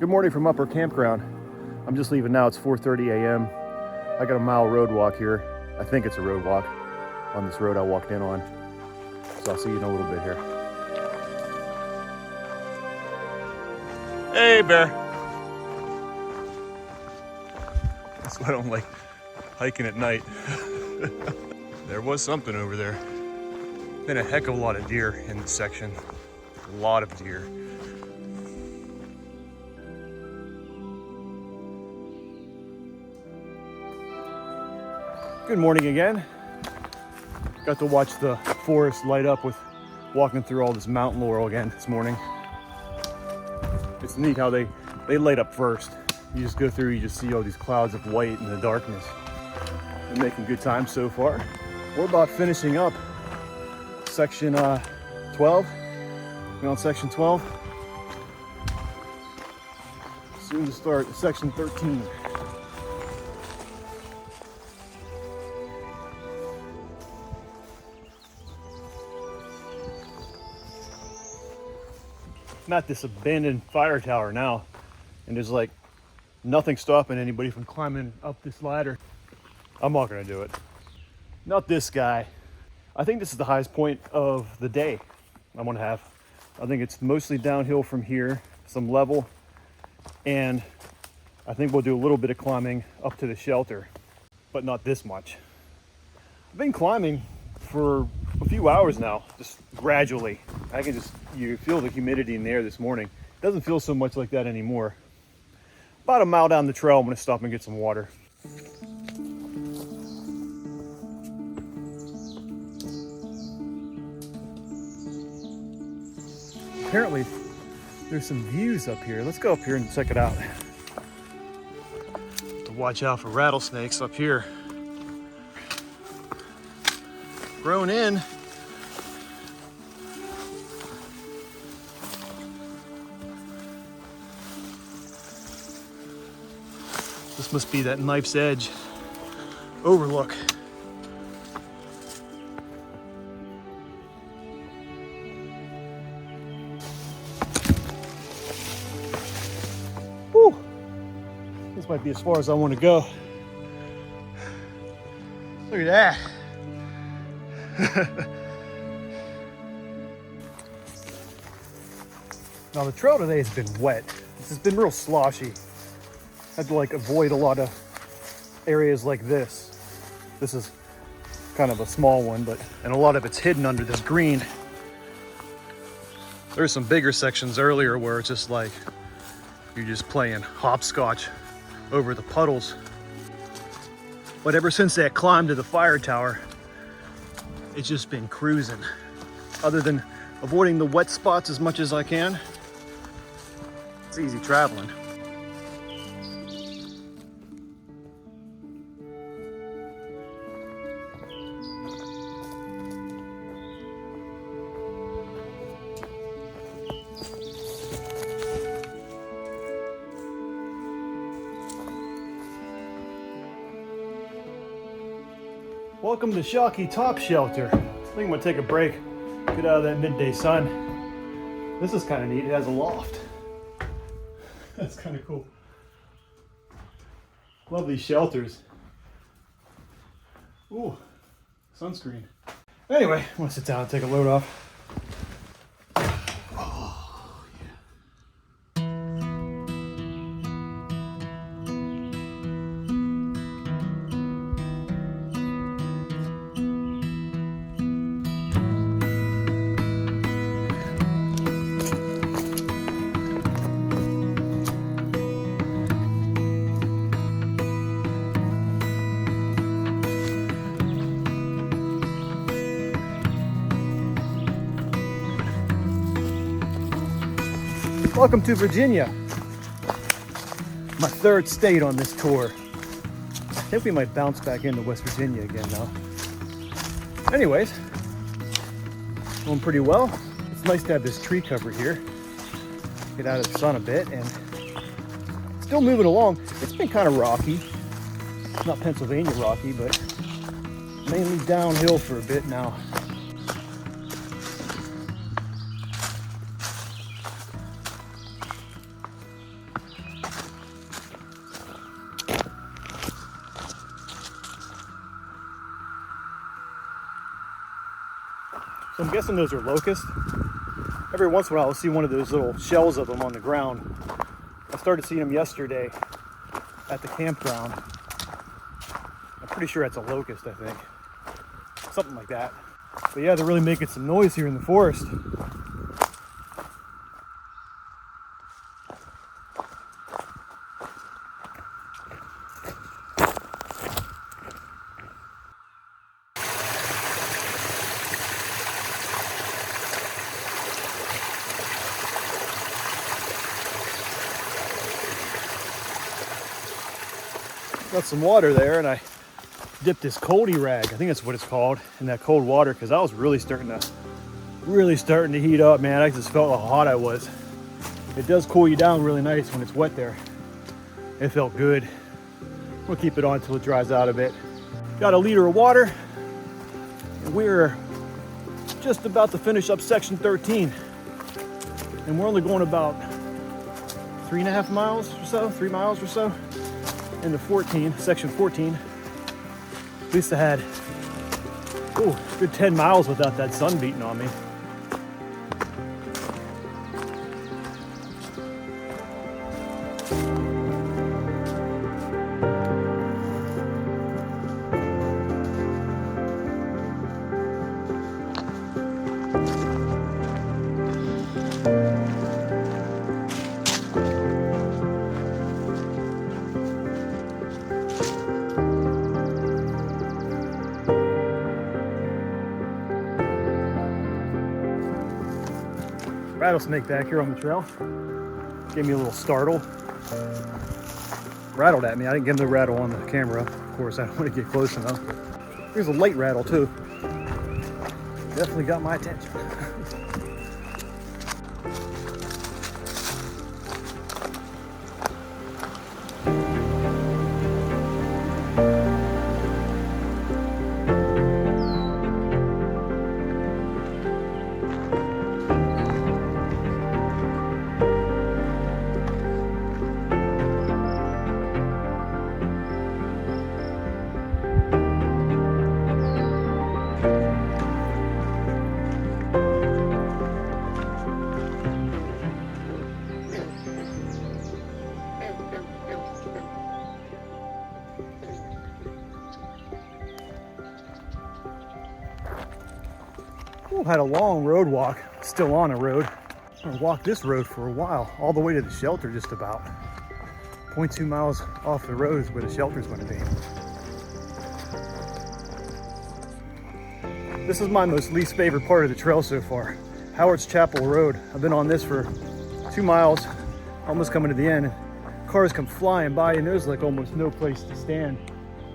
Good morning from Upper Campground. I'm just leaving now. It's 4:30 a.m. I got a mile road walk here. I think it's a road walk on this road I walked in on. So I'll see you in a little bit here. Hey, bear. That's why I don't like hiking at night. There was something over there. Been a heck of a lot of deer in this section. A lot of deer. Good morning again. Got to watch the forest light up with walking through all this mountain laurel again this morning. It's neat how they light up first. You just go through, you just see all these clouds of white in the darkness. Been making good time so far. We're about finishing up section 12. We're on section 12. Soon to start section 13. I'm at this abandoned fire tower now, and there's like nothing stopping anybody from climbing up this ladder. I'm not gonna do it. Not this guy. I think this is the highest point of the day I want to have. I think it's mostly downhill from here, some level, and I think we'll do a little bit of climbing up to the shelter, but not this much. I've been climbing for a few hours now, just gradually. You feel the humidity in the air this morning. It doesn't feel so much like that anymore. About a mile down the trail, I'm gonna stop and get some water. Apparently, there's some views up here. Let's go up here and check it out. To watch out for rattlesnakes up here. Grown in. This must be that Knife's Edge overlook. Whew. This might be as far as I want to go. Look at that. Now the trail today has been wet. This has been real sloshy. Had to avoid a lot of areas like this. This is kind of a small one, and a lot of it's hidden under this green. There's some bigger sections earlier where it's just like you're just playing hopscotch over the puddles. But ever since that climb to the fire tower, it's just been cruising. Other than avoiding the wet spots as much as I can, it's easy traveling. Welcome to Shockey Top Shelter. I think I'm gonna take a break, get out of that midday sun. This is kind of neat. It has a loft. That's kind of cool. Love these shelters. Ooh, sunscreen. Anyway, I'm gonna sit down and take a load off. Welcome to Virginia. My third state on this tour. I think we might bounce back into West Virginia again now. Anyways, going pretty well. It's nice to have this tree cover here. Get out of the sun a bit, and still moving along. It's been kind of rocky. Not Pennsylvania rocky, but mainly downhill for a bit now. So I'm guessing those are locusts. Every once in a while I'll see one of those little shells of them on the ground. I started seeing them yesterday at the campground. I'm pretty sure that's a locust, I think. Something like that. But yeah, they're really making some noise here in the forest. Got some water there, and I dipped this coldy rag, I think that's what it's called, in that cold water, because I was really starting to heat up, man. I just felt how hot I was. It does cool you down really nice when it's wet there. It felt good. We'll keep it on until it dries out a bit. Got a liter of water, and we're just about to finish up section 13. And we're only going about 3.5 miles or so, 3 miles or so into 14, section 14. At least I had, a good 10 miles without that sun beating on me. Rattlesnake back here on the trail. Gave me a little startle. Rattled at me. I didn't get him to rattle on the camera. Of course, I don't want to get close enough. Here's a light rattle too. Definitely got my attention. Had a long road walk, still on a road. I'm gonna walk this road for a while, all the way to the shelter just about. 0.2 miles off the road is where the shelter's gonna be. This is my most least favorite part of the trail so far. Howard's Chapel Road. I've been on this for 2 miles, almost coming to the end. Cars come flying by and there's like almost no place to stand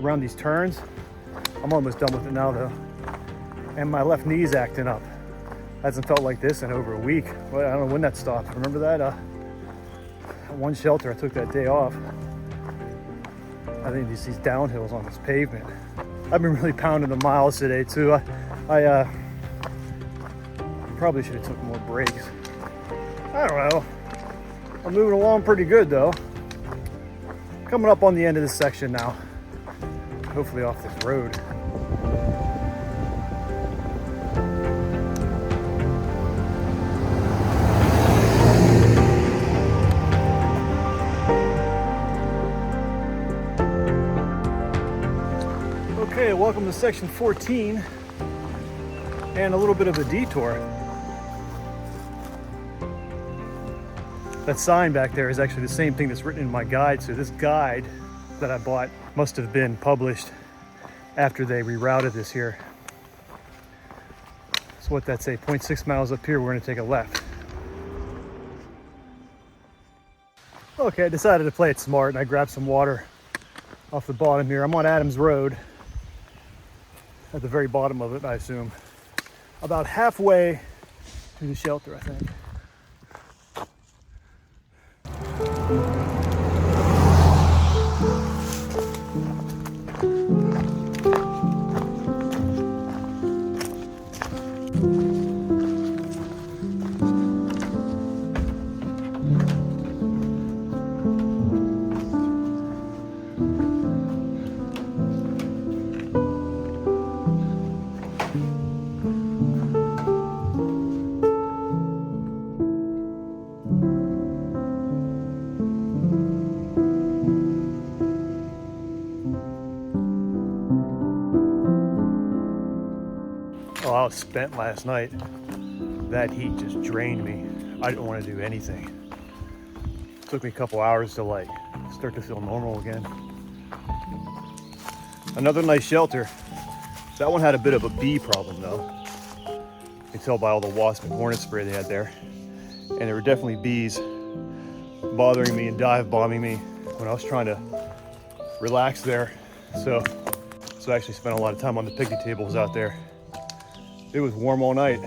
around these turns. I'm almost done with it now though. And my left knee's acting up. Hasn't felt like this in over a week. Well, I don't know when that stopped. Remember that? One shelter, I took that day off. I think these downhills on this pavement. I've been really pounding the miles today too. I probably should have took more breaks. I don't know. I'm moving along pretty good though. Coming up on the end of this section now. Hopefully off this road. Okay, welcome to section 14 and a little bit of a detour. That sign back there is actually the same thing that's written in my guide. So this guide that I bought must have been published after they rerouted this here. So what that say, 0.6 miles up here, we're gonna take a left. Okay, I decided to play it smart and I grabbed some water off the bottom here. I'm on Adams Road. At the very bottom of it, I assume. About halfway to the shelter, I think. was spent last night. That heat just drained me. I didn't want to do anything. It took me a couple hours to like start to feel normal again. Another nice shelter. That one had a bit of a bee problem though. You can tell by all the wasp and hornet spray they had there. And there were definitely bees bothering me and dive bombing me when I was trying to relax there. So I actually spent a lot of time on the picnic tables out there. It was warm all night.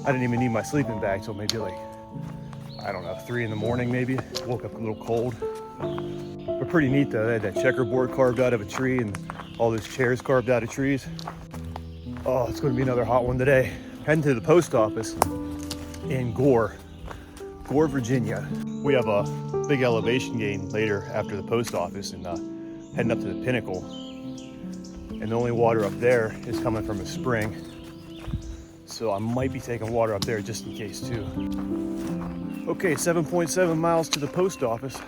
I didn't even need my sleeping bag till maybe like, I don't know, 3 in the morning maybe. Woke up a little cold. But pretty neat though. They had that checkerboard carved out of a tree and all those chairs carved out of trees. Oh, it's gonna be another hot one today. Heading to the post office in Gore, Virginia. We have a big elevation gain later after the post office and heading up to the Pinnacle. And the only water up there is coming from a spring. So I might be taking water up there just in case too. Okay, 7.7 miles to the post office.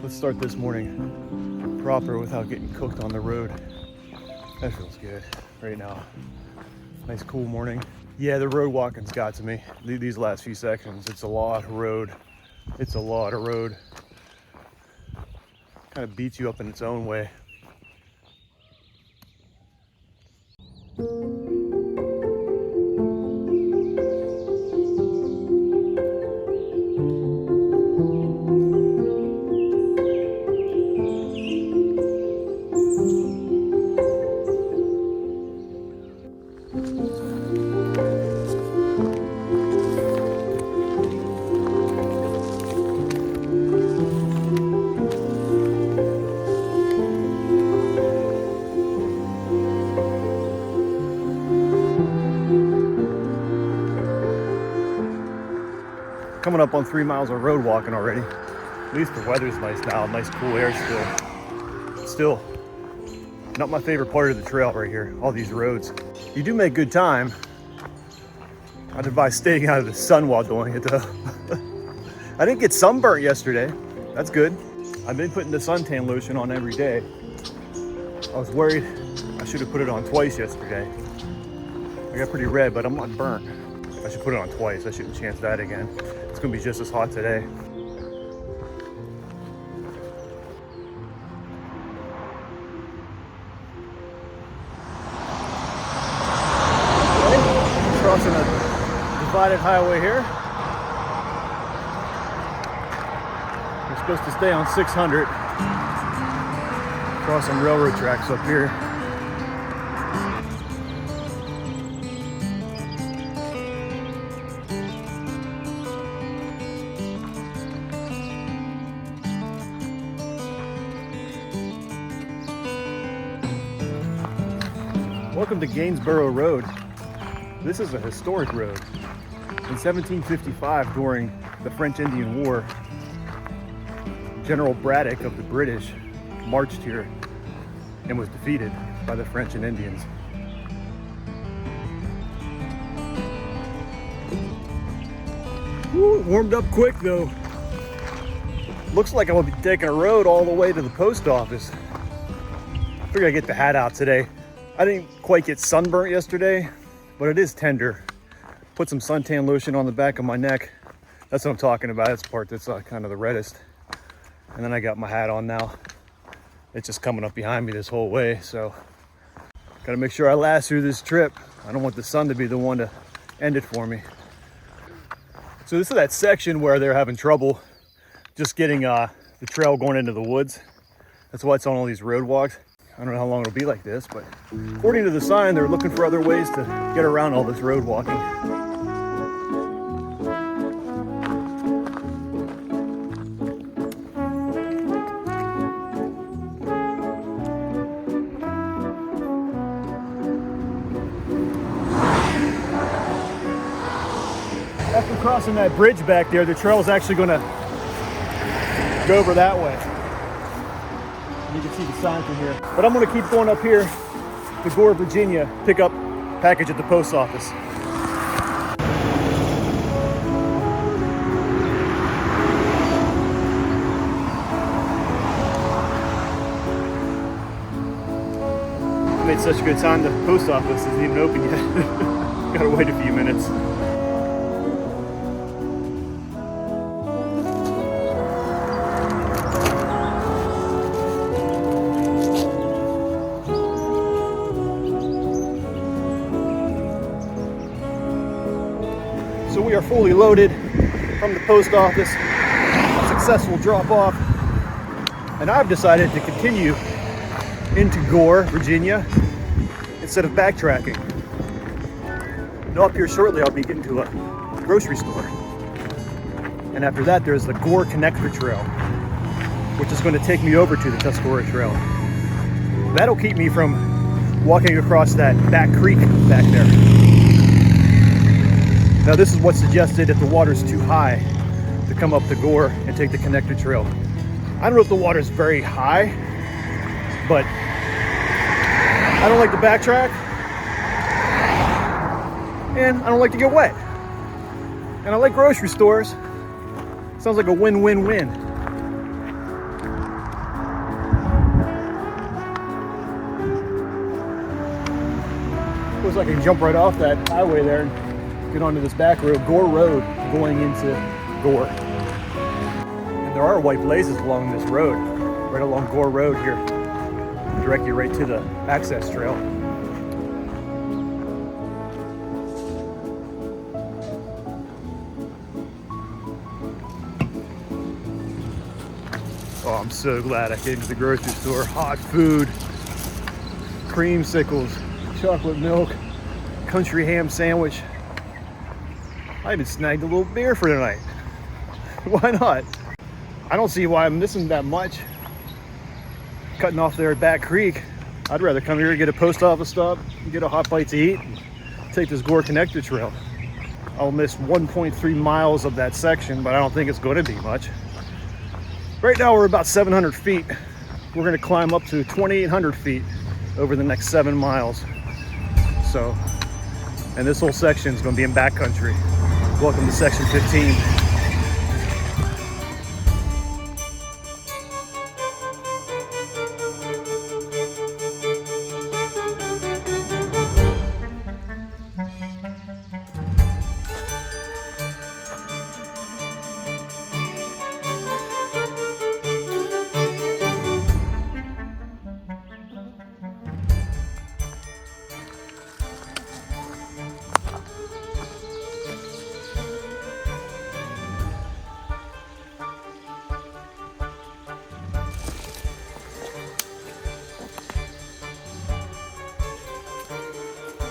Let's start this morning proper without getting cooked on the road. That feels good right now. Nice cool morning. Yeah, the road walking's got to me. These last few sections, it's a lot of road. It's a lot of road. Kind of beats you up in its own way. Coming up on 3 miles of road walking already. At least the weather's nice now, nice cool air still. Still, not my favorite part of the trail right here, all these roads. You do make good time. I'd advise staying out of the sun while doing it though. I didn't get sunburnt yesterday. That's good. I've been putting the suntan lotion on every day. I was worried I should have put it on twice yesterday. I got pretty red, but I'm not burnt. I should put it on twice. I shouldn't chance that again. It's gonna be just as hot today. Okay, crossing a divided highway here. We're supposed to stay on 600. Crossing railroad tracks up here. Welcome to Gainesboro Road. This is a historic road. In 1755, during the French-Indian War, General Braddock of the British marched here and was defeated by the French and Indians. Woo, warmed up quick though. Looks like I'm gonna be taking a road all the way to the post office. Figured I'd get the hat out today. I didn't quite get sunburnt yesterday, but it is tender. Put some suntan lotion on the back of my neck. That's what I'm talking about. That's the part that's kind of the reddest. And then I got my hat on now. It's just coming up behind me this whole way, so gotta make sure I last through this trip. I don't want the sun to be the one to end it for me. So this is that section where they're having trouble just getting the trail going into the woods. That's why it's on all these road walks. I don't know how long it'll be like this, but according to the sign, they're looking for other ways to get around all this road walking. After crossing that bridge back there, the trail is actually going to go over that way. You can see the sign from here. But I'm going to keep going up here to Gore, Virginia, pick up package at the post office. made such a good time, the post office isn't even open yet. Gotta wait a few minutes. So we are fully loaded from the post office. A successful drop off. And I've decided to continue into Gore, Virginia, instead of backtracking. Now up here shortly, I'll be getting to a grocery store. And after that, there's the Gore Connector Trail, which is going to take me over to the Tuscarora Trail. That'll keep me from walking across that back creek back there. Now this is what's suggested if the water's too high to come up the Gore and take the Connector Trail. I don't know if the water's very high, but I don't like to backtrack, and I don't like to get wet. And I like grocery stores. Sounds like a win-win-win. Looks like I can jump right off that highway there and get onto this back road, Gore Road, going into Gore. And there are white blazes along this road, right along Gore Road here. Direct you right to the access trail. Oh, I'm so glad I came to the grocery store. Hot food, creamsicles, chocolate milk, country ham sandwich. I even snagged a little beer for tonight. Why not? I don't see why I'm missing that much. Cutting off there at Back Creek. I'd rather come here and get a post office stop, get a hot bite to eat, and take this Gore Connector Trail. I'll miss 1.3 miles of that section, but I don't think it's going to be much. Right now we're about 700 feet. We're going to climb up to 2,800 feet over the next 7 miles. So, and this whole section is going to be in backcountry. Welcome to section 15.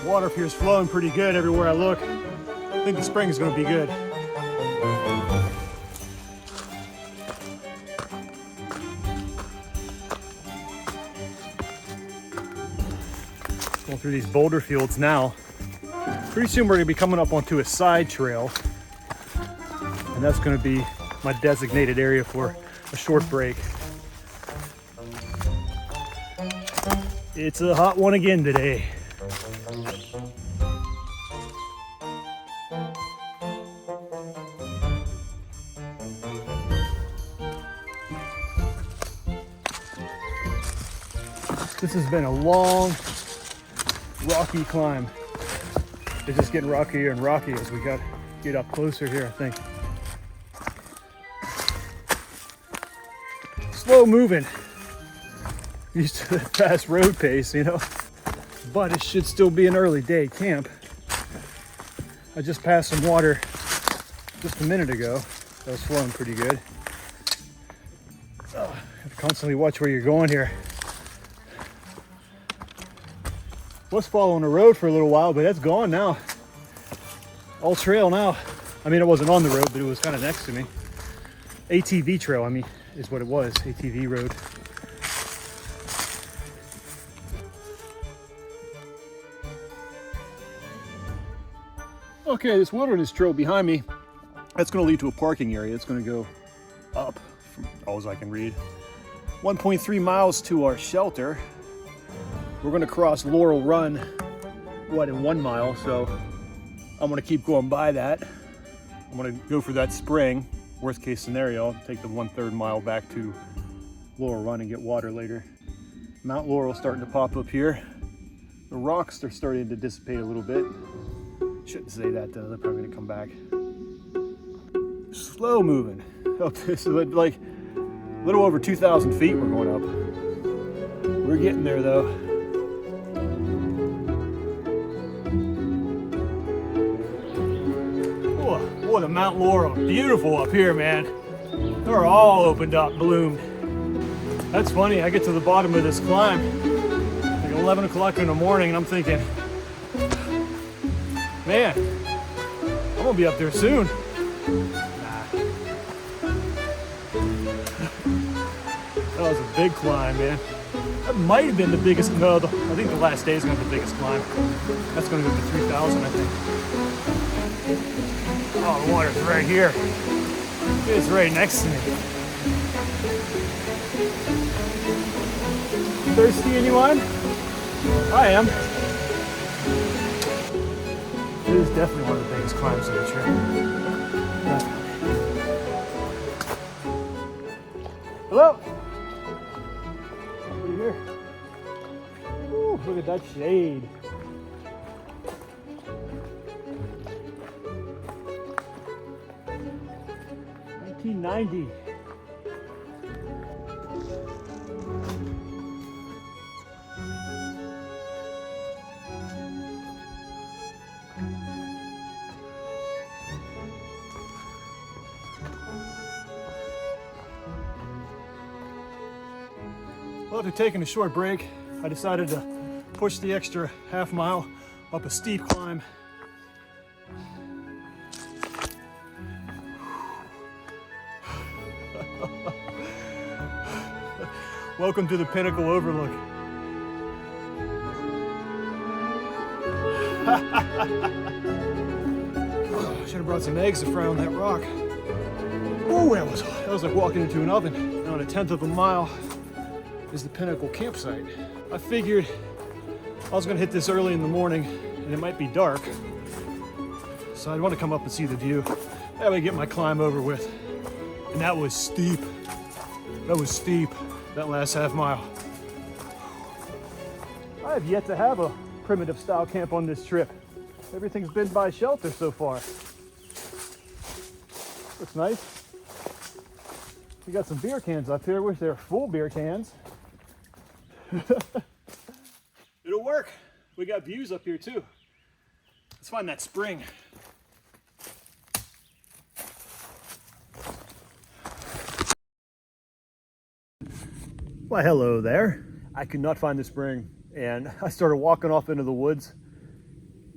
Water up here is flowing pretty good everywhere I look. I think the spring is going to be good. Going through these boulder fields now. Pretty soon we're going to be coming up onto a side trail. And that's going to be my designated area for a short break. It's a hot one again today. This has been a long, rocky climb. It's just getting rockier and rockier as we get up closer here, I think. Slow moving. Used to the fast road pace, you know. But it should still be an early day camp. I just passed some water just a minute ago. That was flowing pretty good. Oh, have to constantly watch where you're going here. Was following the road for a little while, but that's gone now. All trail now. I mean, it wasn't on the road, but it was kind of next to me. ATV trail, I mean, is what it was. ATV road. Okay, this wilderness trail behind me, that's going to lead to a parking area. It's going to go up, from all I can read. 1.3 miles to our shelter. We're going to cross Laurel Run, in 1 mile, so I'm going to keep going by that. I'm going to go for that spring. Worst case scenario, I'll take the 1/3 mile back to Laurel Run and get water later. Mount Laurel starting to pop up here. The rocks are starting to dissipate a little bit. Shouldn't say that though, they're probably gonna come back. Slow moving up this, like a little over 2,000 feet we're going up. We're getting there though. Boy, the Mount Laurel, beautiful up here, man. They're all opened up, bloomed. That's funny, I get to the bottom of this climb, like 11 o'clock in the morning, and I'm thinking, man, I'm gonna be up there soon. That was a big climb, man. That might have been the biggest, no, I think the last day is gonna be the biggest climb. That's gonna go to 3,000, I think. Oh, the water's right here. It's right next to me. Thirsty, anyone? I am. It is definitely one of the biggest climbs of the trip. Hello? What are you here? Ooh, look at that shade. $19.90. Well, after taking a short break, I decided to push the extra half mile up a steep climb. Welcome to the Pinnacle Overlook. Oh, should have brought some eggs to fry on that rock. Ooh, that was like walking into an oven. Now, in 1/10 of a mile is the Pinnacle Campsite. I figured I was gonna hit this early in the morning and it might be dark. So I'd want to come up and see the view. That way get my climb over with. And that was steep. That was steep, that last half mile. I have yet to have a primitive style camp on this trip. Everything's been by shelter so far. Looks nice. We got some beer cans up here. Wish they were full beer cans. It'll work. We got views up here too. Let's find that spring. Why, hello there. I could not find the spring, and I started walking off into the woods,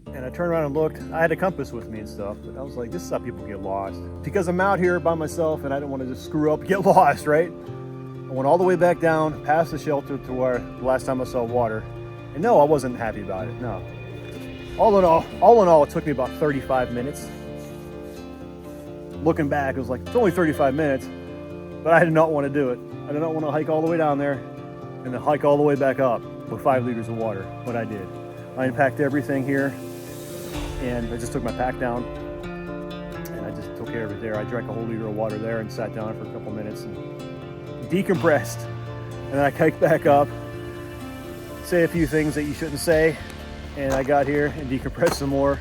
and I turned around and looked. I had a compass with me and stuff, but I was like, this is how people get lost. Because I'm out here by myself, and I didn't want to just screw up and get lost, right? I went all the way back down, past the shelter to where the last time I saw water. And no, I wasn't happy about it, no. All in all, it took me about 35 minutes. Looking back, it was like, it's only 35 minutes, but I did not want to do it. I did not want to hike all the way down there and then hike all the way back up with 5 liters of water, but I did. I unpacked everything here, and I just took my pack down, and I just took care of it there. I drank a whole liter of water there and sat down for a couple minutes and decompressed. And then I hiked back up, say a few things that you shouldn't say, and I got here and decompressed some more.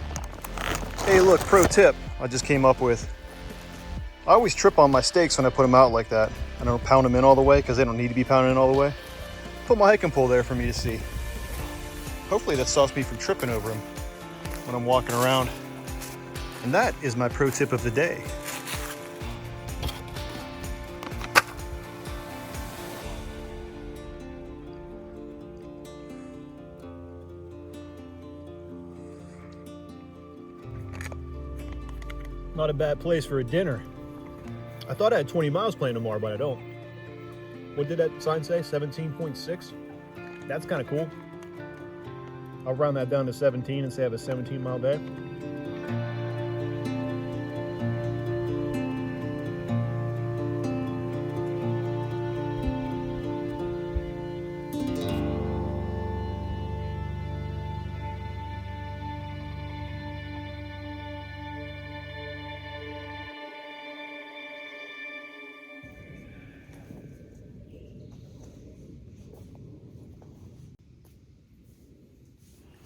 Hey, look, pro tip I just came up with. I always trip on my stakes when I put them out like that. I don't pound them in all the way because they don't need to be pounded in all the way. Put my hiking pole there for me to see. Hopefully that stops me from tripping over them when I'm walking around. And that is my pro tip of the day. Not a bad place for a dinner. I thought I had 20 miles planned tomorrow, but I don't. What did that sign say? 17.6? That's kind of cool. I'll round that down to 17 and say I have a 17-mile day.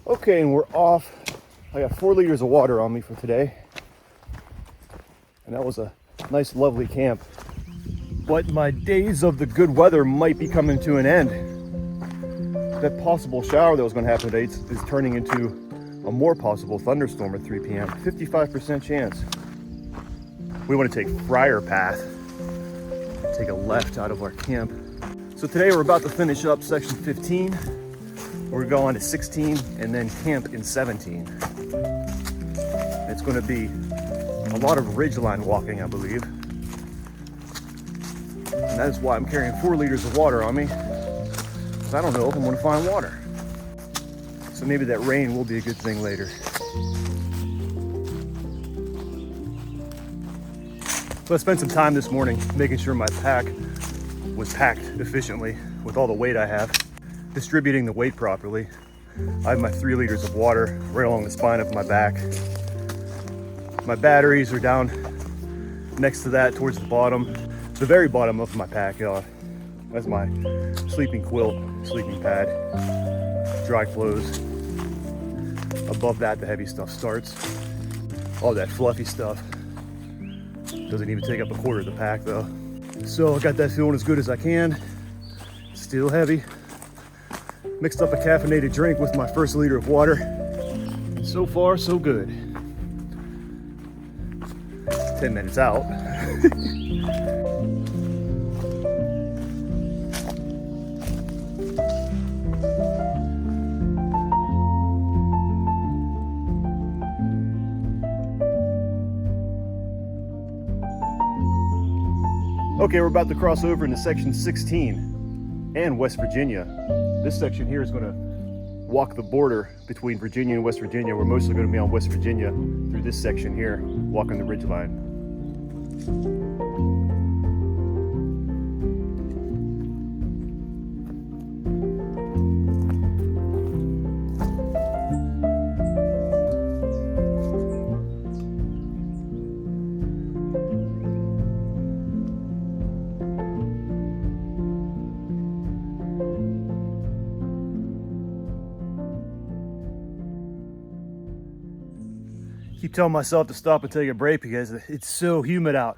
Okay, and we're off. I got 4 liters of water on me for today. And that was a nice, lovely camp. But my days of the good weather might be coming to an end. That possible shower that was going to happen today is turning into a more possible thunderstorm at 3 p.m. 55% chance. We want to take Friar Path, take a left out of our camp. So today we're about to finish up section 15. We're going to 16 and then camp in 17. It's going to be a lot of ridgeline walking, I believe. And that is why I'm carrying 4 liters of water on me. Because I don't know if I'm going to find water. So maybe that rain will be a good thing later. So I spent some time this morning making sure my pack was packed efficiently with all the weight I have, distributing the weight properly. I have my 3 liters of water right along the spine of my back. My batteries are down next to that towards the bottom, the very bottom of my pack. That's my sleeping quilt, sleeping pad, dry clothes. Above that, the heavy stuff starts. All that fluffy stuff doesn't even take up a quarter of the pack though. So I got that feeling as good as I can. Still heavy. Mixed up a caffeinated drink with my first liter of water. And so far, so good. 10 minutes out. Okay, we're about to cross over into section 16 and West Virginia. This section here is going to walk the border between Virginia and West Virginia. We're mostly going to be on West Virginia through this section here, walking the ridgeline. Keep telling myself to stop and take a break because it's so humid out,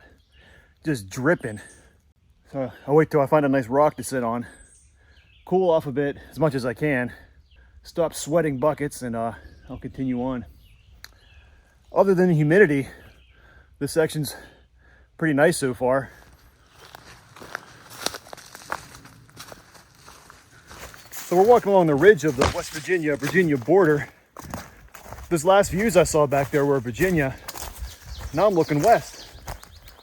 just dripping. So I'll wait till I find a nice rock to sit on, cool off a bit as much as I can, stop sweating buckets, and I'll continue on. Other than the humidity, this section's pretty nice so far. So we're walking along the ridge of the West Virginia border. Those last views I saw back there were Virginia. Now I'm looking west.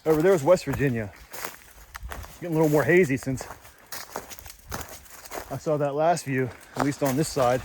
Over there's West Virginia. Getting a little more hazy since I saw that last view, at least on this side.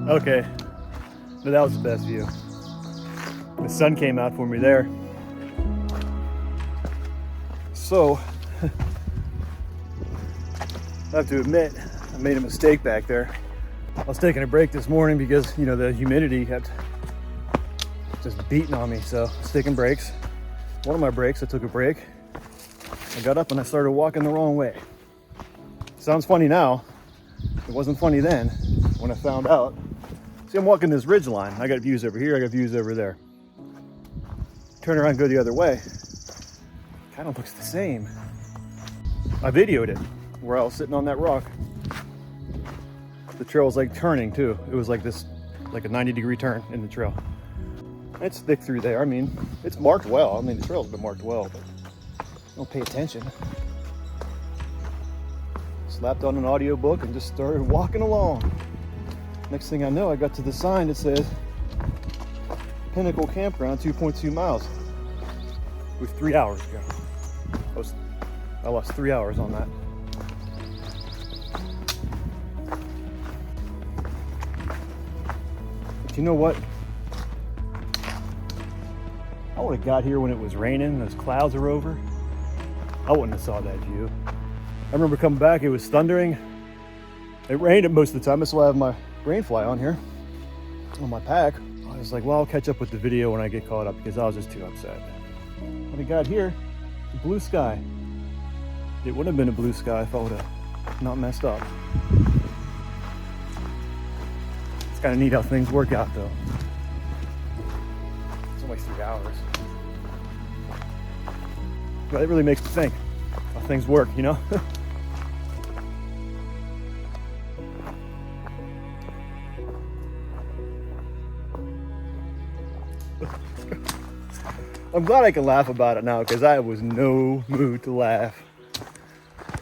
Okay, so that was the best view. The sun came out for me there. So, I have to admit, I made a mistake back there. I was taking a break this morning because, you know, the humidity kept just beating on me. So, I was taking breaks. One of my breaks, I took a break. I got up and I started walking the wrong way. Sounds funny now. It wasn't funny then when I found out. See, I'm walking this ridge line. I got views over here, I got views over there. Turn around and go the other way. Kind of looks the same. I videoed it where I was sitting on that rock. The trail was like turning too. It was like this, like a 90-degree turn in the trail. It's thick through there. I mean, it's marked well. I mean, the trail's been marked well, but don't pay attention. Slapped on an audiobook and just started walking along. Next thing I know, I got to the sign that says Pinnacle Campground, 2.2 miles. With 3 hours ago. I lost 3 hours on that. But you know what? I would have got here when it was raining, those clouds are over. I wouldn't have saw that view. I remember coming back, it was thundering. It rained most of the time, that's why I have my rain fly on here, on my pack. I was like, well, I'll catch up with the video when I get caught up because I was just too upset. When I got here, blue sky. It would have been a blue sky if I would have not messed up. It's kind of neat how things work out though. It's only 3 hours. But it really makes me think how things work, you know? I'm glad I can laugh about it now because I was no mood to laugh.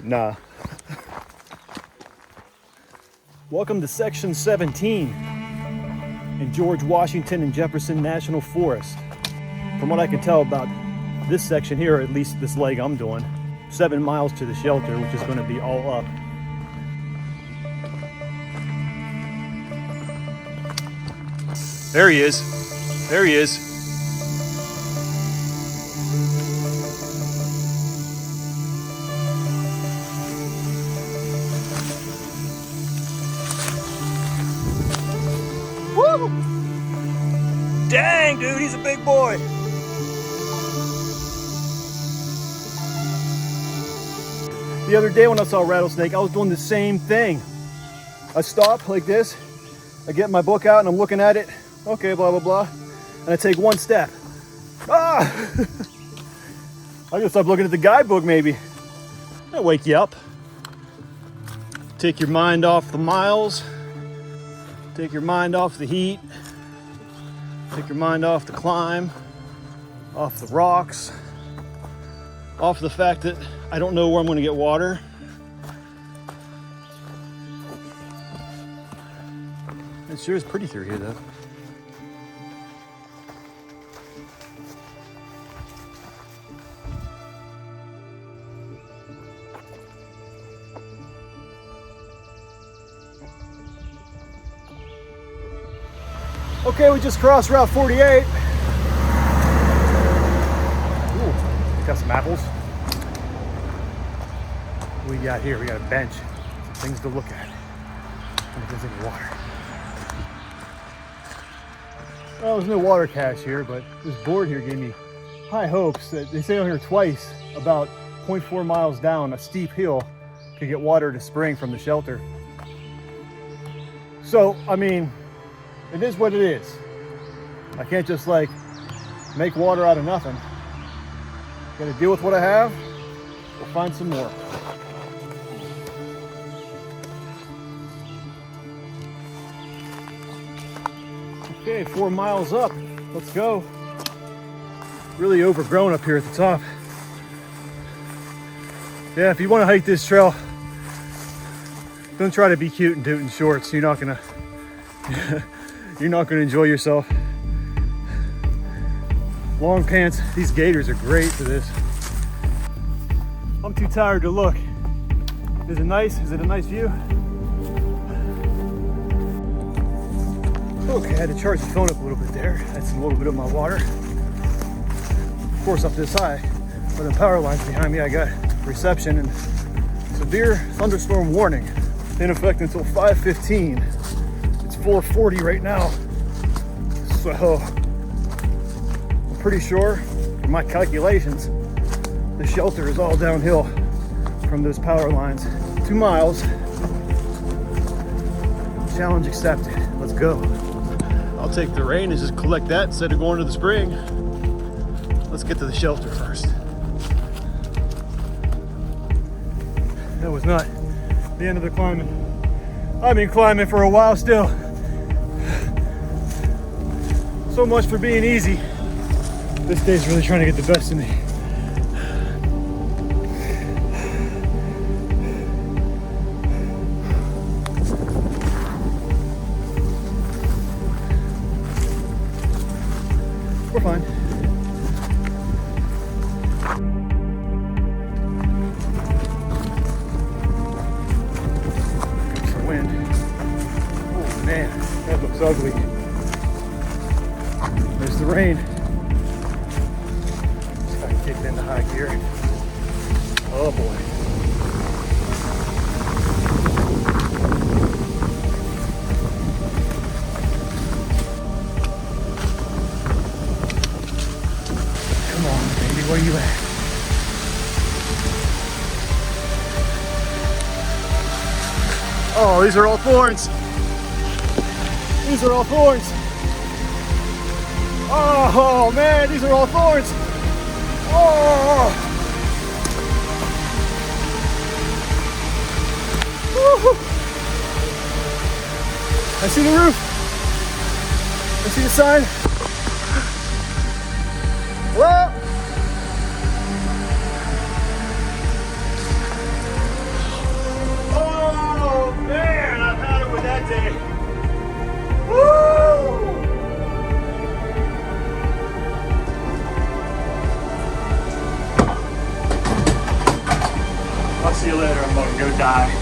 Nah. Welcome to section 17 in George Washington and Jefferson National Forest. From what I can tell about this section here, or at least this leg I'm doing, 7 miles to the shelter, which is going to be all up. There he is. There he is. Woo! Dang, dude, he's a big boy. The other day when I saw a rattlesnake, I was doing the same thing. I stop like this, I get my book out and I'm looking at it. Okay, blah, blah, blah. And I take one step. Ah! I gotta stop looking at the guidebook maybe. That'll wake you up. Take your mind off the miles. Take your mind off the heat. Take your mind off the climb. Off the rocks. Off the fact that I don't know where I'm gonna get water. It sure is pretty through here though. Okay, we just crossed Route 48. Ooh, got some apples. What we got here? We got a bench. Some things to look at. And if there's any water. Well, there's no water cache here, but this board here gave me high hopes that they say on here twice about 0.4 miles down a steep hill to get water to spring from the shelter. So, I mean, it is what it is. I can't just like make water out of nothing. Gotta deal with what I have. We'll find some more. Okay, 4 miles up. Let's go. Really overgrown up here at the top. Yeah, if you want to hike this trail, don't try to be cute and do it in shorts. You're not gonna enjoy yourself. Long pants, these gaiters are great for this. I'm too tired to look. Is it nice? Is it a nice view? Okay, I had to charge the phone up a little bit there. That's a little bit of my water. Of course, up this high, where the power lines behind me, I got reception and severe thunderstorm warning in effect until 5:15. It's 4:40 right now. So I'm pretty sure, in my calculations, the shelter is all downhill from those power lines. 2 miles. Challenge accepted. Let's go. I'll take the rain and just collect that instead of going to the spring. Let's get to the shelter first. That was not the end of the climbing. I've been climbing for a while still. So much for being easy. This day's really trying to get the best of me. ugly. There's the rain. Just got kicked into high gear. Oh boy. Come on, baby, where you at? Oh, these are all thorns. These are all thorns. Oh man, these are all thorns. Oh. Woo-hoo. I see the roof. I see the sign. Hello? Oh man, I've had it with that day. Woo! I'll see you later. I'm about to go die.